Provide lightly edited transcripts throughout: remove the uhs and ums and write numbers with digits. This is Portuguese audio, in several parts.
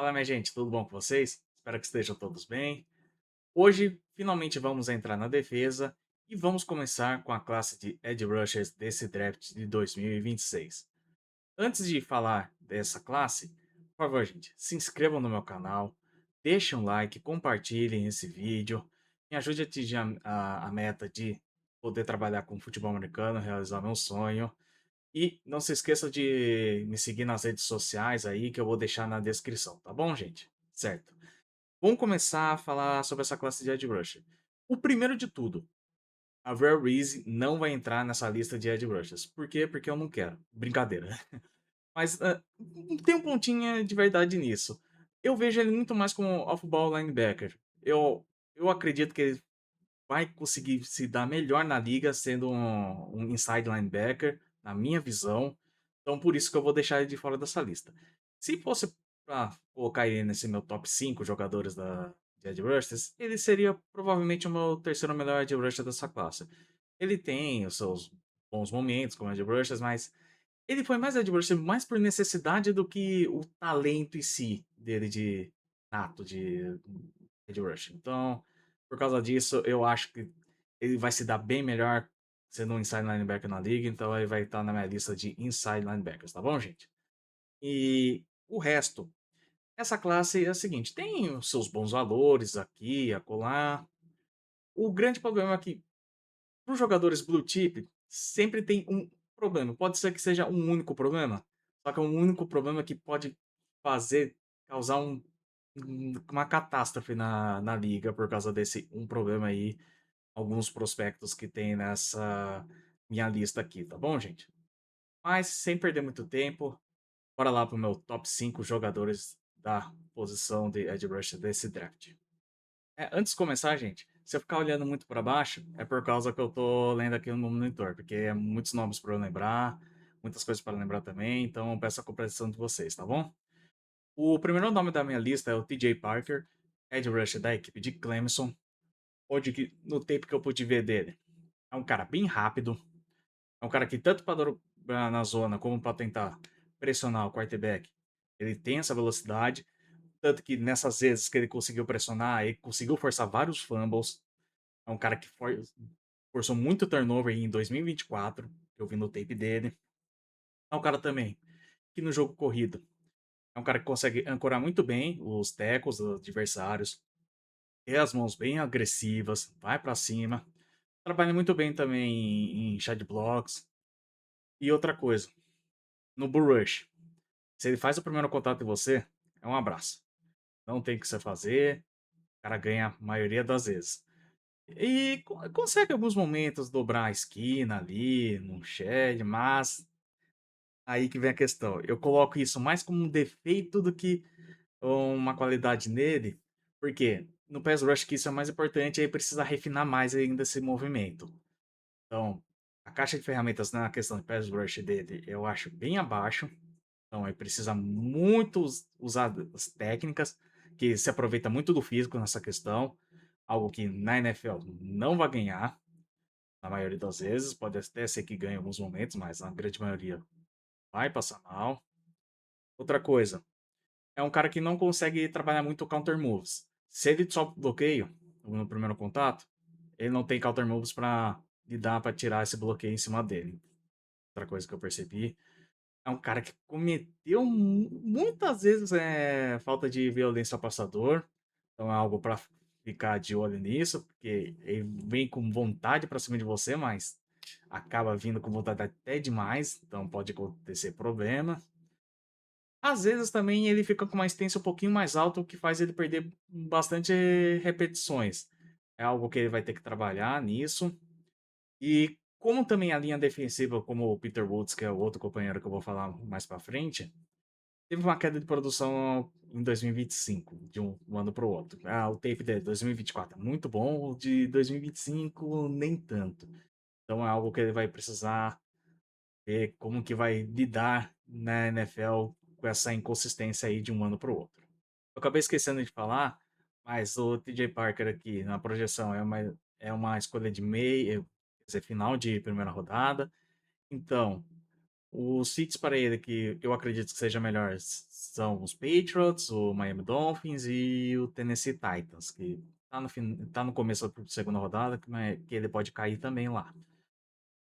Fala, minha gente, tudo bom com vocês? Espero que estejam todos bem. Hoje, finalmente vamos entrar na defesa e vamos começar com a classe de Edge Rushers desse draft de 2026. Antes de falar dessa classe, por favor, gente, se inscrevam no meu canal, deixem um like, compartilhem esse vídeo, me ajude a atingir a meta de poder trabalhar com futebol americano, realizar meu sonho. E não se esqueça de me seguir nas redes sociais aí que eu vou deixar na descrição, tá bom, gente? Certo. Vamos começar a falar sobre essa classe de Edge Rusher. O primeiro de tudo, a Rare Reese não vai entrar nessa lista de Edge Rushers. Por quê? Porque eu não quero. Brincadeira. Mas tem um pontinho de verdade nisso. Eu vejo ele muito mais como off-ball linebacker. Eu acredito que ele vai conseguir se dar melhor na liga sendo um inside linebacker, na minha visão. Então, por isso que eu vou deixar ele de fora dessa lista. Se fosse para colocar ele nesse meu top 5 jogadores de Edge Rushers, ele seria provavelmente o meu terceiro melhor Edge Rusher dessa classe. Ele tem os seus bons momentos como Edge Rushers, mas ele foi mais Edge Rusher mais por necessidade do que o talento em si dele de nato de Edge Rusher. Então, por causa disso, eu acho que ele vai se dar bem melhor sendo um inside linebacker na liga, então ele vai estar na minha lista de inside linebackers, tá bom, gente? E o resto, essa classe é a seguinte, tem os seus bons valores aqui, acolá. O grande problema é que para os jogadores blue chip, sempre tem um problema. Pode ser que seja um único problema, só que é um único problema que pode causar uma catástrofe na liga por causa desse um problema aí. Alguns prospectos que tem nessa minha lista aqui, tá bom, gente? Mas sem perder muito tempo, bora lá pro meu top 5 jogadores da posição de Edge Rusher desse draft. Antes de começar, gente, se eu ficar olhando muito para baixo, é por causa que eu tô lendo aqui no monitor, porque é muitos nomes para eu lembrar, muitas coisas para lembrar também, então eu peço a compreensão de vocês, tá bom? O primeiro nome da minha lista é o TJ Parker, Edge Rusher da equipe de Clemson, onde no tape que eu pude ver dele, é um cara bem rápido, é um cara que tanto para na zona como para tentar pressionar o quarterback, ele tem essa velocidade, tanto que nessas vezes que ele conseguiu pressionar, ele conseguiu forçar vários fumbles. É um cara que forçou muito turnover em 2024, que eu vi no tape dele. É um cara também que no jogo corrido é um cara que consegue ancorar muito bem os tackles dos adversários, tem as mãos bem agressivas, vai para cima, trabalha muito bem também em shad blocks. E outra coisa, no bull rush, se ele faz o primeiro contato em você, é um abraço. Não tem o que você fazer, o cara ganha a maioria das vezes. E consegue em alguns momentos dobrar a esquina ali, no shed, mas aí que vem a questão. Eu coloco isso mais como um defeito do que uma qualidade nele, porque no pass rush que isso é mais importante, aí precisa refinar mais ainda esse movimento. Então, a caixa de ferramentas na questão de pass rush dele, eu acho bem abaixo. Então, aí precisa muito usar as técnicas, que se aproveita muito do físico nessa questão, algo que na NFL não vai ganhar, na maioria das vezes. Pode até ser que ganhe em alguns momentos, mas na grande maioria vai passar mal. Outra coisa, é um cara que não consegue trabalhar muito counter moves. Se ele sofre bloqueio no primeiro contato, ele não tem counter moves para lidar para tirar esse bloqueio em cima dele. Outra coisa que eu percebi é um cara que cometeu muitas vezes falta de violência ao passador. Então é algo para ficar de olho nisso, porque ele vem com vontade para cima de você, mas acaba vindo com vontade até demais, então pode acontecer problema. Às vezes também ele fica com uma extensão um pouquinho mais alta, o que faz ele perder bastante repetições. É algo que ele vai ter que trabalhar nisso. E como também a linha defensiva, como o Peter Woods, que é o outro companheiro que eu vou falar mais para frente, teve uma queda de produção em 2025, de um ano para o outro. O tape de 2024 é muito bom, o de 2025 nem tanto. Então é algo que ele vai precisar ver como que vai lidar na NFL com essa inconsistência aí de um ano para o outro. Eu acabei esquecendo de falar, mas o TJ Parker aqui na projeção é uma escolha de meio, quer dizer, final de primeira rodada. Então, Os Seats para ele que eu acredito que seja melhor são os Patriots, o Miami Dolphins e o Tennessee Titans, que tá no começo da segunda rodada, que ele pode cair também lá.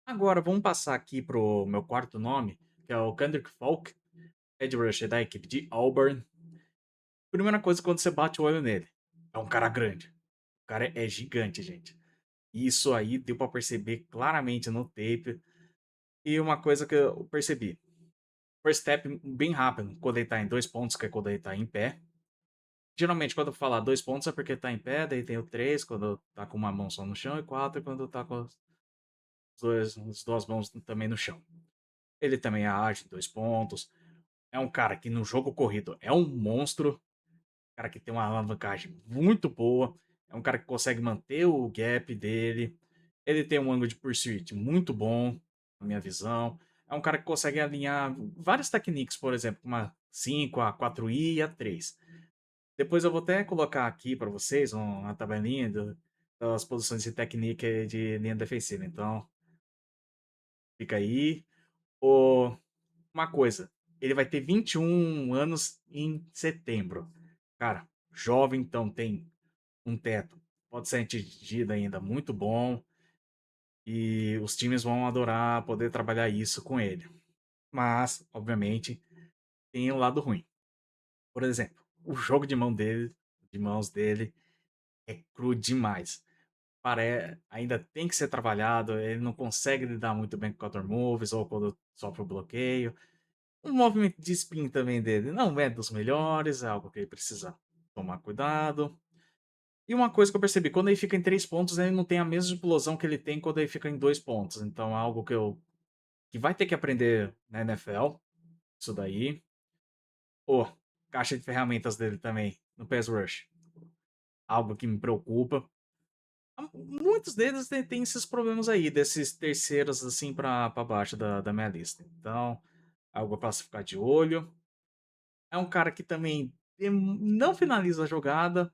Agora, vamos passar aqui pro meu quarto nome, que é o Kendrick Falk, edge rusher da equipe de Auburn. Primeira coisa, quando você bate o olho nele, é um cara grande. O cara é gigante, gente. Isso aí deu para perceber claramente no tape. E uma coisa que eu percebi, first step bem rápido, quando ele tá em 2 pontos, que é quando ele tá em pé. Geralmente, quando eu falar 2 pontos é porque tá em pé, daí tem o 3 quando tá com uma mão só no chão, e 4 quando tá com as duas mãos também no chão. Ele também é ágil, 2 pontos. É um cara que no jogo corrido é um monstro, cara que tem uma alavancagem muito boa, é um cara que consegue manter o gap dele, ele tem um ângulo de pursuit muito bom, na minha visão. É um cara que consegue alinhar várias técnicas, por exemplo, uma 5, a 4i e a 3. Depois eu vou até colocar aqui para vocês uma tabelinha das posições de técnica e de linha defensiva. Então, fica aí. O, uma coisa, ele vai ter 21 anos em setembro. Cara, jovem, então tem um teto. Pode ser atingido ainda muito bom. E os times vão adorar poder trabalhar isso com ele. Mas, obviamente, tem um lado ruim. Por exemplo, o jogo de mãos dele é cru demais. Ainda tem que ser trabalhado, ele não consegue lidar muito bem com counter moves ou quando sofre o bloqueio. O movimento de spin também dele não é dos melhores, é algo que ele precisa tomar cuidado. E uma coisa que eu percebi, quando ele fica em 3 pontos, ele não tem a mesma explosão que ele tem quando ele fica em 2 pontos. Então é algo que vai ter que aprender na NFL, isso daí. Pô, caixa de ferramentas dele também, no pass rush. Algo que me preocupa. Muitos deles têm esses problemas aí, desses terceiros assim pra baixo da minha lista. Então, algo pra se ficar de olho. É um cara que também não finaliza a jogada.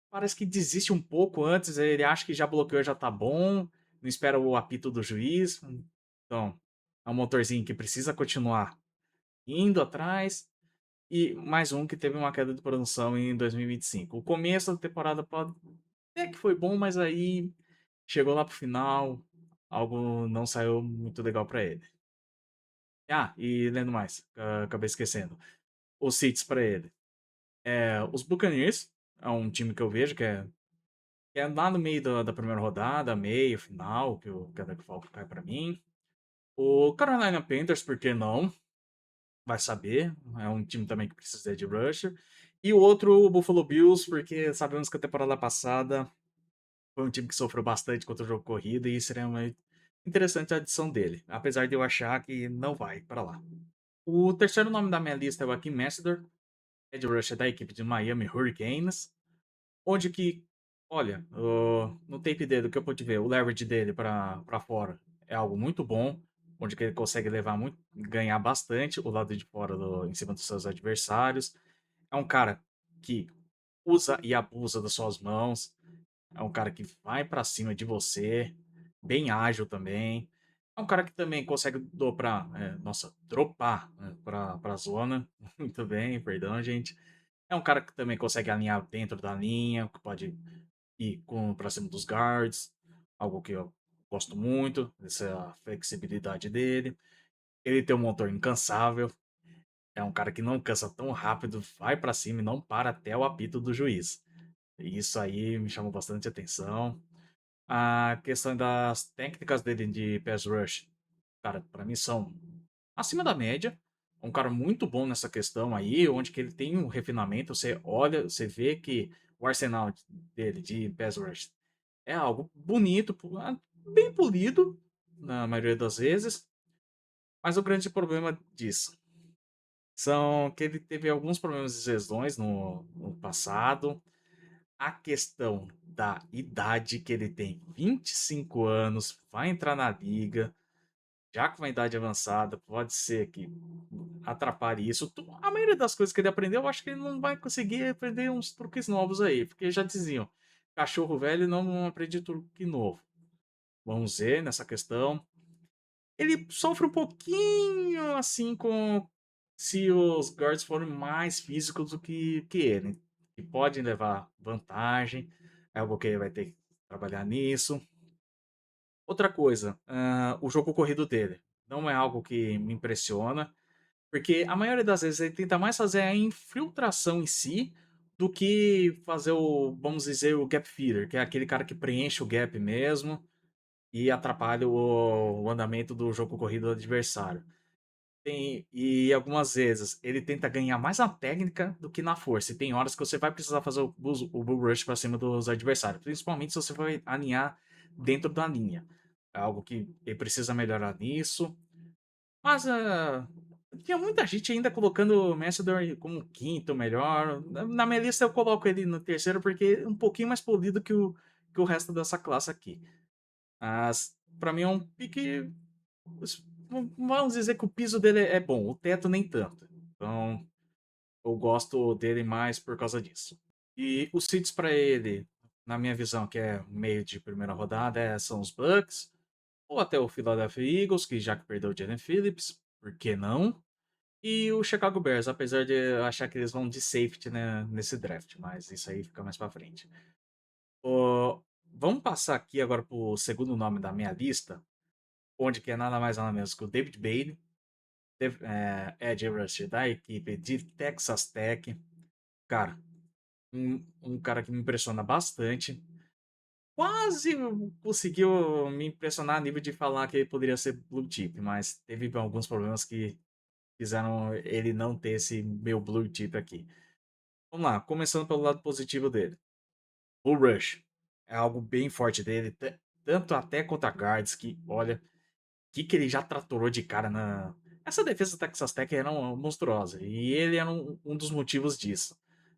Parece que desiste um pouco antes, ele acha que já bloqueou, já tá bom. Não espera o apito do juiz. Então, é um motorzinho que precisa continuar indo atrás. E mais um que teve uma queda de produção em 2025. O começo da temporada pode até que foi bom, mas aí chegou lá pro final, algo não saiu muito legal pra ele. Ah, e lendo mais, acabei esquecendo. Os Seats pra ele. Os Buccaneers é um time que eu vejo que é lá no meio da primeira rodada, meio, final, que o Kendrick Falk cai pra mim. O Carolina Panthers, por que não? Vai saber. É um time também que precisa de rusher. E o outro, o Buffalo Bills, porque sabemos que a temporada passada foi um time que sofreu bastante contra o jogo corrido e seria uma interessante adição dele, apesar de eu achar que não vai para lá. O terceiro nome da minha lista é o Akeem Messidor, edge rusher da equipe de Miami Hurricanes, onde que, olha, no tape dele, o que eu pude ver, o leverage dele para fora é algo muito bom, onde que ele consegue levar muito, ganhar bastante o lado de fora em cima dos seus adversários. É um cara que usa e abusa das suas mãos, é um cara que vai pra cima de você, bem ágil também. É um cara que também consegue dropar, né, pra zona. Muito bem, perdão, gente. É um cara que também consegue alinhar dentro da linha, que pode ir pra cima dos guards, algo que eu gosto muito, essa flexibilidade dele. Ele tem um motor incansável, é um cara que não cansa tão rápido, vai pra cima e não para até o apito do juiz. E isso aí me chamou bastante atenção. A questão das técnicas dele de pass rush, cara, pra mim são acima da média. Um cara muito bom nessa questão aí, onde que ele tem um refinamento. Você olha, você vê que o arsenal dele de pass rush é algo bonito, bem polido, na maioria das vezes. Mas o grande problema disso são que ele teve alguns problemas de lesões no passado. A questão da idade que ele tem, 25 anos, vai entrar na liga, já com uma idade avançada, pode ser que atrapalhe isso. A maioria das coisas que ele aprendeu, eu acho que ele não vai conseguir aprender uns truques novos aí, porque já diziam, cachorro velho não aprende truque novo. Vamos ver nessa questão. Ele sofre um pouquinho, assim, com se os guards forem mais físicos do que ele, e podem levar vantagem, é algo que ele vai ter que trabalhar nisso. Outra coisa, o jogo corrido dele não é algo que me impressiona, porque a maioria das vezes ele tenta mais fazer a infiltração em si, do que fazer o, vamos dizer, o gap feeder, que é aquele cara que preenche o gap mesmo e atrapalha o andamento do jogo corrido do adversário. E algumas vezes ele tenta ganhar mais na técnica do que na força. E tem horas que você vai precisar fazer o Bull Rush para cima dos adversários, principalmente se você vai alinhar dentro da linha. É algo que ele precisa melhorar nisso. Mas tinha muita gente ainda colocando o Messidor como quinto melhor. Na minha lista eu coloco ele no terceiro porque é um pouquinho mais polido que o resto dessa classe aqui. Mas pra mim é um pique. Vamos dizer que o piso dele é bom, o teto nem tanto. Então eu gosto dele mais por causa disso. E os seeds pra ele, na minha visão, que é meio de primeira rodada, são os Bucks. Ou até o Philadelphia Eagles, que já que perdeu o Jalen Phillips, por que não? E o Chicago Bears, apesar de eu achar que eles vão de safety, né, nesse draft, mas isso aí fica mais pra frente. Vamos passar aqui agora pro segundo nome da minha lista, onde que é nada mais nada menos que o David Bailey, edge rusher da equipe de Texas Tech. Cara, um cara que me impressiona bastante. Quase conseguiu me impressionar a nível de falar que ele poderia ser blue chip, mas teve alguns problemas que fizeram ele não ter esse meu blue chip aqui. Vamos lá, começando pelo lado positivo dele. O rush é algo bem forte dele, tanto até contra guards que, olha, que ele já tratorou de cara na. Essa defesa do Texas Tech era monstruosa, e ele era um dos motivos disso.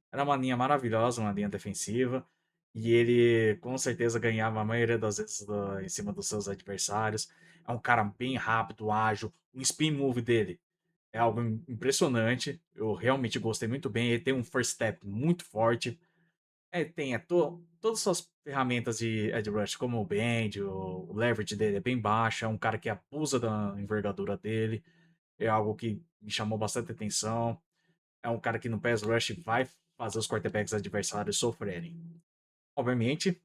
Era uma linha maravilhosa, uma linha defensiva, e ele com certeza ganhava a maioria das vezes em cima dos seus adversários. É um cara bem rápido, ágil, o spin move dele é algo impressionante. Eu realmente gostei muito bem. Ele tem um first step muito forte. Tem todas as suas ferramentas de edge rush, como o bend, o leverage dele é bem baixo. É um cara que abusa da envergadura dele. É algo que me chamou bastante atenção. É um cara que no pass rush vai fazer os quarterbacks adversários sofrerem. Obviamente,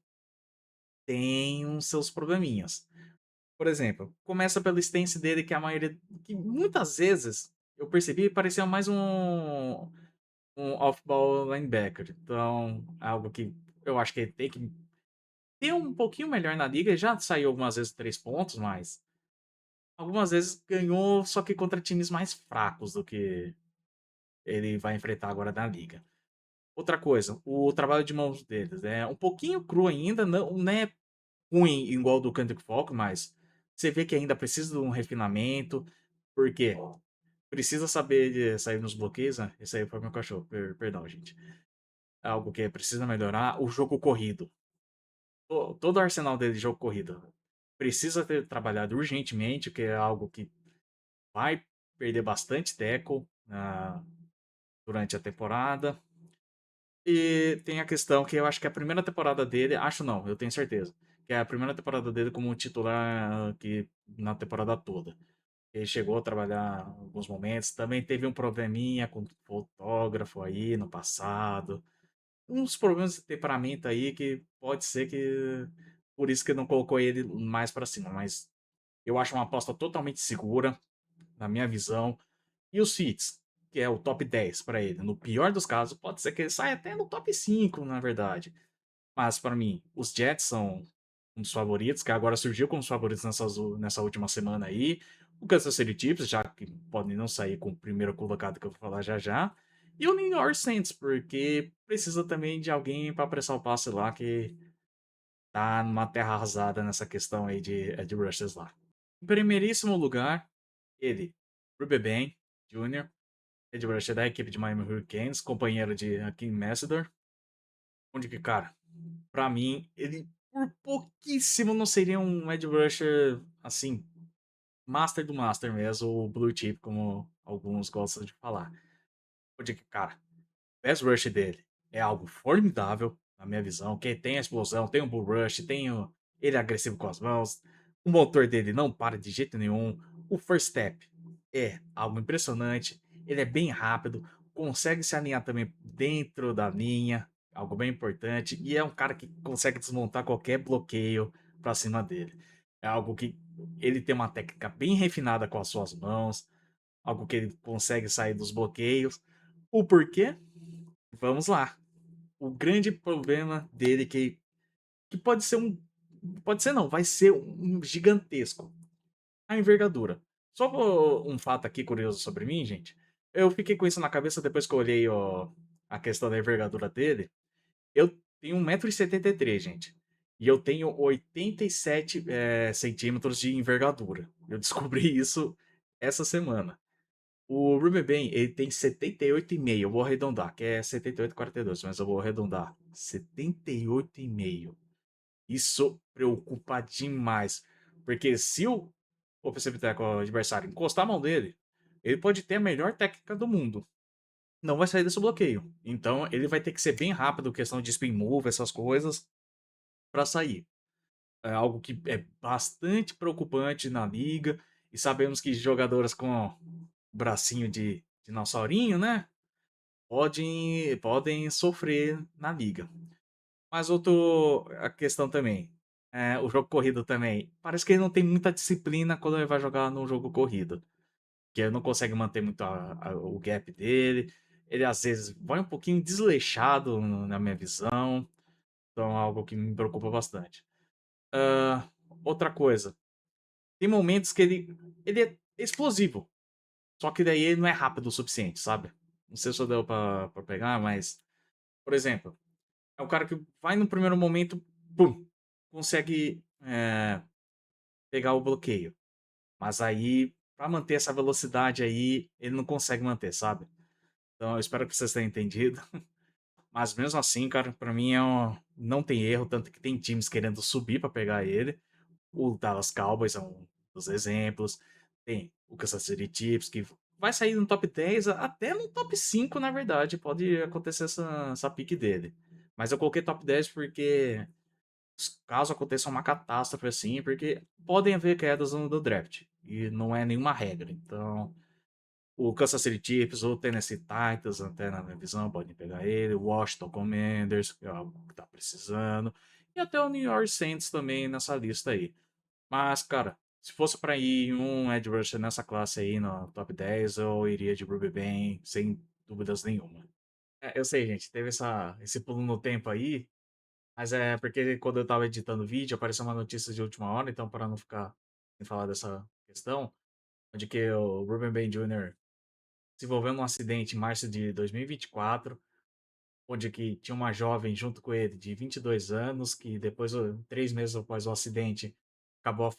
tem os seus probleminhas. Por exemplo, começa pelo stance dele, que a maioria. Que muitas vezes eu percebi parecia mais um off-ball linebacker. Então, é algo que eu acho que ele tem que ter um pouquinho melhor na liga. Ele já saiu algumas vezes 3 pontos, mas algumas vezes ganhou, só que contra times mais fracos do que ele vai enfrentar agora na liga. Outra coisa, o trabalho de mãos deles é um pouquinho cru ainda, não é ruim igual do Kendrick Falk, mas você vê que ainda precisa de um refinamento, porque precisa saber sair nos bloqueios. Esse aí foi meu cachorro, perdão, gente. É algo que precisa melhorar. O jogo corrido. Todo o arsenal dele de jogo corrido precisa ter trabalhado urgentemente, que é algo que vai perder bastante tackle durante a temporada. E tem a questão que eu acho que a primeira temporada dele, acho não, eu tenho certeza, que é a primeira temporada dele como titular aqui na temporada toda. Ele chegou a trabalhar em alguns momentos, também teve um probleminha com fotógrafo aí no passado, uns problemas de temperamento aí que pode ser que por isso que não colocou ele mais pra cima, mas eu acho uma aposta totalmente segura, na minha visão. E os Fits, que é o top 10 para ele. No pior dos casos, pode ser que ele saia até no top 5, na verdade. Mas para mim, os Jets são um dos favoritos, que agora surgiu como os favoritos nessa última semana aí. O Kansas City Chiefs, já que podem não sair com o primeiro colocado que eu vou falar já já. E o New York Saints, porque precisa também de alguém para apressar o passe lá, que tá numa terra arrasada nessa questão aí de rushers lá. Em primeiríssimo lugar, ele, Ruben Ben Jr., edge rusher da equipe de Miami Hurricanes, companheiro de Hakeem Messidor. Onde que, cara, pra mim, ele por pouquíssimo não seria um edge rusher, assim, master do master mesmo, ou blue chip, como alguns gostam de falar. Onde que, cara, o pass rush dele é algo formidável, na minha visão, que tem a explosão, tem o bull rush, ele é agressivo com as mãos, o motor dele não para de jeito nenhum, O first step é algo impressionante, ele é bem rápido, consegue se alinhar também dentro da linha, algo bem importante, e é um cara que consegue desmontar qualquer bloqueio pra cima dele. É algo que ele tem uma técnica bem refinada com as suas mãos, algo que ele consegue sair dos bloqueios. O porquê? Vamos lá. O grande problema dele que pode ser um, pode ser não, vai ser um gigantesco. A envergadura. Só um fato aqui curioso sobre mim, gente. Eu fiquei com isso na cabeça depois que eu olhei a questão da envergadura dele. Eu tenho 1,73 m, gente. E eu tenho 87 centímetros de envergadura. Eu descobri isso essa semana. O Ruben Ben, ele tem 78,5. Eu vou arredondar, que é 78,42, mas eu vou arredondar. 78,5. Isso preocupa demais. Porque se o Precipiteco, o adversário, encostar a mão dele, ele pode ter a melhor técnica do mundo. Não vai sair desse bloqueio. Então ele vai ter que ser bem rápido, questão de spin move, essas coisas, para sair. É algo que é bastante preocupante na liga. E sabemos que jogadoras com bracinho de dinossaurinho, né? Podem sofrer na liga. Mas a questão também, o jogo corrido também, parece que ele não tem muita disciplina quando ele vai jogar no jogo corrido. Que ele não consegue manter muito o gap dele. Ele às vezes vai um pouquinho desleixado na minha visão. Então é algo que me preocupa bastante. Ah, outra coisa, tem momentos que ele é explosivo. Só que daí ele não é rápido o suficiente, sabe? Não sei se deu pra pegar, mas. Por exemplo, é um cara que vai no primeiro momento, pum, consegue pegar o bloqueio. Mas aí, pra manter essa velocidade aí, ele não consegue manter, sabe? Então eu espero que vocês tenham entendido. Mas mesmo assim, cara, pra mim não tem erro, tanto que tem times querendo subir pra pegar ele. O Dallas Cowboys é um dos exemplos. Tem o Kansas City Chiefs, que vai sair no top 10, até no top 5, na verdade, pode acontecer essa pique dele. Mas eu coloquei top 10 porque caso aconteça uma catástrofe assim, porque podem haver quedas no do draft, e não é nenhuma regra. Então, o Kansas City Chiefs, o Tennessee Titans, até na minha visão, podem pegar ele, o Washington Commanders, que é algo que tá precisando, e até o New York Saints também nessa lista aí. Mas, cara, se fosse para ir um edge rusher nessa classe aí, no top 10, eu iria de Ruby Bem, sem dúvidas nenhuma. Eu sei, gente, teve esse pulo no tempo aí, mas é porque quando eu tava editando o vídeo, apareceu uma notícia de última hora, então para não ficar sem falar dessa questão, de que o Ruben Ben Jr. se envolveu num acidente em março de 2024, onde que tinha uma jovem junto com ele de 22 anos, que depois, 3 meses após o acidente, acabou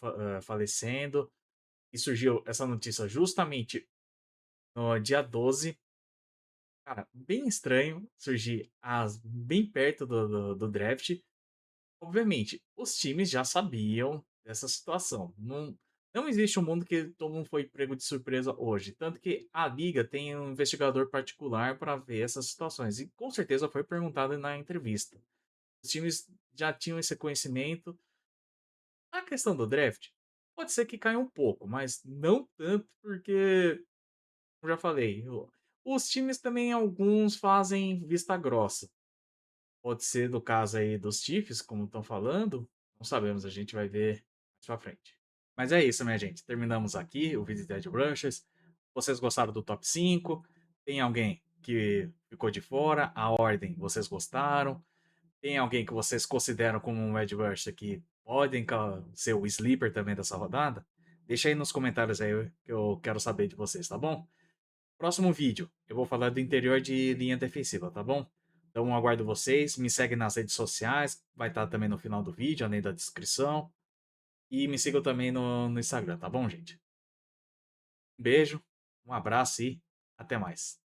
falecendo. E surgiu essa notícia justamente no dia 12. Cara, bem estranho surgir bem perto do draft. Obviamente, os times já sabiam dessa situação. Não existe um mundo que todo mundo foi pego de surpresa hoje. Tanto que a liga tem um investigador particular para ver essas situações. E com certeza foi perguntado na entrevista. Os times já tinham esse conhecimento. A questão do draft pode ser que caia um pouco, mas não tanto, porque, como já falei, os times também, alguns fazem vista grossa. Pode ser do caso aí dos Chiefs, como estão falando. Não sabemos, a gente vai ver mais pra frente. Mas é isso, minha gente. Terminamos aqui o vídeo de Edge Rushers. Vocês gostaram do top 5? Tem alguém que ficou de fora? A ordem, vocês gostaram? Tem alguém que vocês consideram como um Edge Rusher que podem ser o sleeper também dessa rodada? Deixa aí nos comentários aí que eu quero saber de vocês, tá bom? Próximo vídeo, eu vou falar do interior de linha defensiva, tá bom? Então aguardo vocês, me segue nas redes sociais, vai estar também no final do vídeo, além da descrição. E me sigam também no Instagram, tá bom, gente? Um beijo, um abraço e até mais.